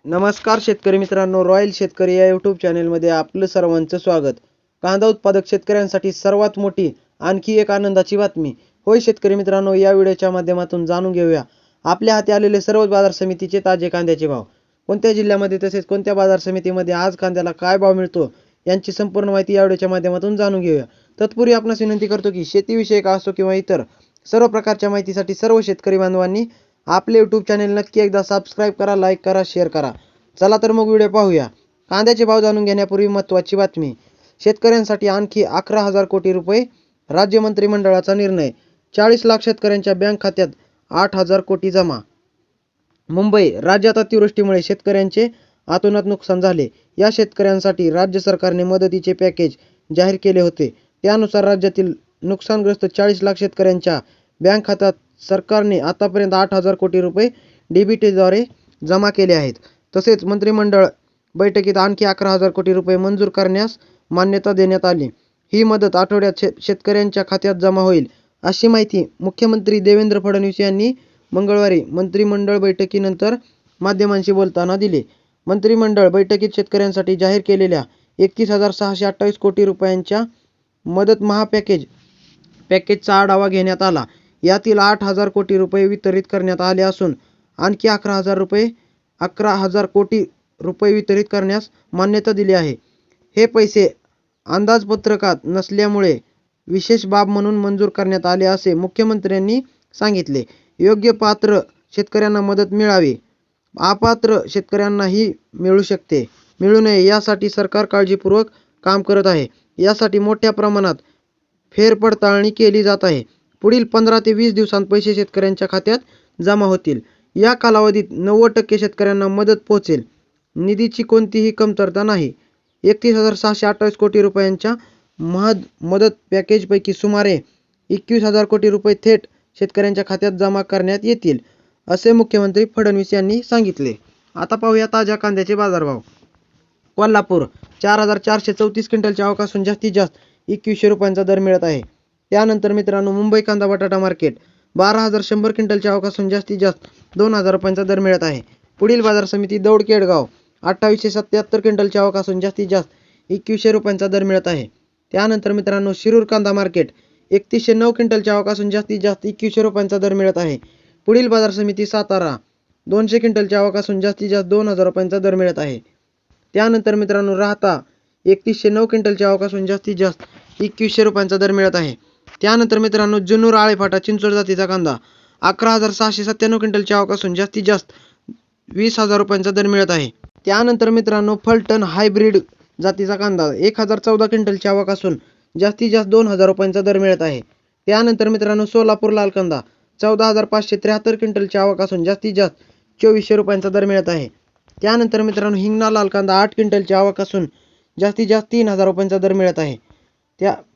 नमस्कार शेतकरी मित्रांनो, रॉयल शेतकरी या यूट्यूब चॅनलमध्ये आपलं सर्वांचं स्वागत. कांदा उत्पादक शेतकऱ्यांसाठी सर्वात मोठी आणखी एक आनंदाची बातमी. होय शेतकरी मित्रांनो, या व्हिडिओच्या माध्यमातून जाणून घेऊया आपल्या हाती आलेले सर्व बाजार समितीचे ताजे कांद्याचे भाव. कोणत्या जिल्ह्यामध्ये तसेच कोणत्या बाजार समितीमध्ये आज कांद्याला काय भाव मिळतो यांची संपूर्ण माहिती या व्हिडिओच्या माध्यमातून जाणून घेऊया. तत्पूर्वी आपणास विनंती करतो की शेतीविषयक असो किंवा इतर सर्व प्रकारच्या माहितीसाठी सर्व शेतकरी बांधवांनी आपले यूट्यूब चॅनल नक्की एकदा सबस्क्राईब करा, लाईक करा, शेअर करा. चला तर मग व्हिडिओ पाहूया. कांद्याचे भाव जाणून घेण्यापूर्वी महत्त्वाची बातमी. शेतकऱ्यांसाठी आणखी 11,000 कोटी रुपये. राज्य मंत्रिमंडळाचा निर्णय. 40 लाख शेतकऱ्यांच्या बँक खात्यात 8,000 कोटी जमा. मुंबई. राज्यात अतिवृष्टीमुळे शेतकऱ्यांचे अतोनात नुकसान झाले. या शेतकऱ्यांसाठी राज्य सरकारने मदतीचे पॅकेज जाहीर केले होते. त्यानुसार राज्यातील नुकसानग्रस्त 40 लाख शेतकऱ्यांच्या बँक खात्यात सरकारने आतापर्यंत 8,000 कोटी रुपये डीबीटीद्वारे जमा केले आहेत. तसेच मंत्रिमंडळ बैठकीत आणखी 11,000 कोटी रुपये मंजूर करण्यास मान्यता देण्यात आली. ही मदत आठवड्यात शेतकऱ्यांच्या खात्यात जमा होईल, अशी माहिती मुख्यमंत्री देवेंद्र फडणवीस यांनी मंगळवारी मंत्रिमंडळ बैठकीनंतर माध्यमांशी बोलताना दिली. मंत्रिमंडळ बैठकीत शेतकऱ्यांसाठी जाहीर केलेल्या 31,628 कोटी रुपयांच्या मदत पॅकेजचा आढावा घेण्यात आला. यातील 8,000 कोटी रुपये वितरित करण्यात आले असून आणखी 11,000 कोटी रुपये वितरित करण्यास मान्यता दिली आहे. हे पैसे अंदाजपत्रकात नसल्यामुळे विशेष बाब म्हणून मंजूर करण्यात आले, असे मुख्यमंत्र्यांनी सांगितले. योग्य पात्र शेतकऱ्यांना मदत मिळावी, अपात्र शेतकऱ्यांनाही मिळू नये यासाठी सरकार काळजीपूर्वक काम करत आहे. यासाठी मोठ्या प्रमाणात फेरपडताळणी केली जात आहे. पुढील 15 ते 20 दिवसांत पैसे शेतकऱ्यांच्या खात्यात जमा होतील. या कालावधीत 90% शेतकऱ्यांना मदत पोहोचेल. निधीची कोणतीही कमतरता नाही. 31,628 कोटी रुपयांच्या मदत पॅकेजपैकी सुमारे 21,000 कोटी रुपये थेट शेतकऱ्यांच्या खात्यात जमा करण्यात येतील, असे मुख्यमंत्री फडणवीस यांनी सांगितले. आता पाहूया ताज्या कांद्याचे बाजारभाव. कोल्हापूर. 4,434 क्विंटलच्या आवकासून जास्तीत जास्त 2100 रुपयांचा दर मिळत आहे. त्यानंतर मित्रांनो, मुंबई कांदा बटाटा मार्केट. 12,100 क्विंटलच्या आवकासून जास्तीत जास्त 2,000 रुपयांचा दर मिळत आहे. पुढील बाजार समिती दौंड केडगाव. 2,877 क्विंटलच्या आवकासून जास्तीत जास्त 2,100 रुपयांचा दर मिळत आहे. त्यानंतर मित्रांनो, शिरूर कांदा मार्केट. 3,109 क्विंटलच्या आवकासून जास्तीत जास्त 2,100 रुपयांचा दर मिळत आहे. पुढील बाजार समिती सातारा. 200 क्विंटलच्या आवकासून जास्तीत जास्त 2,000 रुपयांचा दर मिळत आहे. त्यानंतर मित्रांनो, राहता. 3,109 क्विंटलच्या आवकासून जास्तीत जास्त 2,100 रुपयांचा दर मिळत आहे. त्यानंतर मित्रांनो, जुन्नर आळेफाटा चिंचवड जातीचा कांदा. 11,697 क्विंटलच्या आवकासून जास्तीत जास्त 20,000 रुपयांचा दर मिळत आहे. त्यानंतर मित्रांनो, फलटण हायब्रिड जातीचा कांदा. 1,014 क्विंटलच्या आवकासून जास्तीत जास्त 2,000 रुपयांचा दर मिळत आहे. त्यानंतर मित्रांनो, सोलापूर लाल कांदा. 14,573 क्विंटलच्या आवकासून जास्तीत जास्त 2,400 रुपयांचा दर मिळत आहे. त्यानंतर मित्रांनो, हिंगणा लाल कांदा. 8 क्विंटलच्या आवकासून जास्तीत जास्त 3,000 रुपयांचा दर मिळत आहे.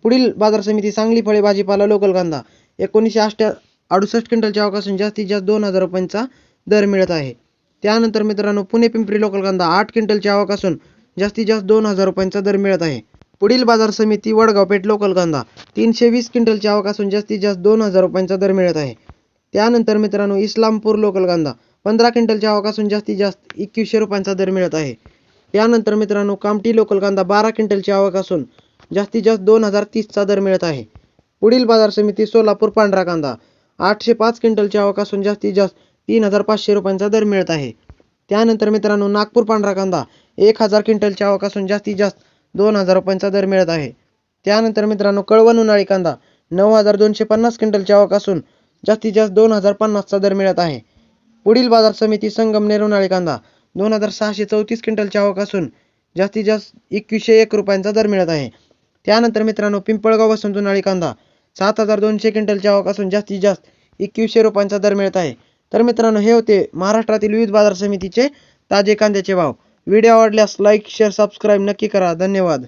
पुढील बाजार समिती सांगली फळे भाजीपाला लोकल कांदा. 1,968 क्विंटलच्या आवकासून जास्तीत जास्त 2,000 रुपयांचा दर मिळत आहे. त्यानंतर मित्रांनो, पुणे पिंपरी लोकल कांदा. 8 क्विंटलच्या आवकासून जास्तीत जास्त 2,000 रुपयांचा दर मिळत आहे. पुढील बाजार समिती वडगाव पेठ लोकल कांदा. 320 क्विंटलच्या आवकासून जास्तीत जास्त 2,000 रुपयांचा दर मिळत आहे. त्यानंतर मित्रांनो, इस्लामपूर लोकल कांदा. 15 क्विंटलच्या आवकासून जास्तीत जास्त 2,100 रुपयांचा दर मिळत आहे. त्यानंतर मित्रांनो, कामठी लोकल कांदा. 12 क्विंटलच्या आवकासून जास्तीत जास्त 2,030चा दर मिळत आहे. पुढील बाजार समिती सोलापूर पांढरा कांदा. 805 क्विंटलच्या आवकासून जास्तीत जास्त 3,500 रुपयांचा दर मिळत आहे. त्यानंतर मित्रांनो, नागपूर पांढरा कांदा. 1,000 क्विंटलच्या आवकासून जास्तीत जास्त 2,000 रुपयांचा दर मिळत आहे. त्यानंतर मित्रांनो, कळवण उन्हाळी कांदा. 9,250 क्विंटलच्या आवकासून जास्तीत जास्त 2,050चा दर मिळत आहे. पुढील बाजार समिती संगमनेर उन्हाळी कांदा. 2,634 क्विंटलच्या आवकासून जास्तीत जास्त 2,101 रुपयांचा दर मिळत आहे. त्यानंतर मित्रांनो, पिंपळगाव वसंत उन्हाळी कांदा. 7,200 क्विंटलच्या आवकासून जास्तीत जास्त 2,100 रुपयांचा दर मिळत आहे. तर मित्रांनो, हे होते महाराष्ट्रातील विविध बाजार समितीचे ताजे कांद्याचे भाव. व्हिडिओ आवडल्यास लाईक, शेअर, सबस्क्राईब नक्की करा. धन्यवाद.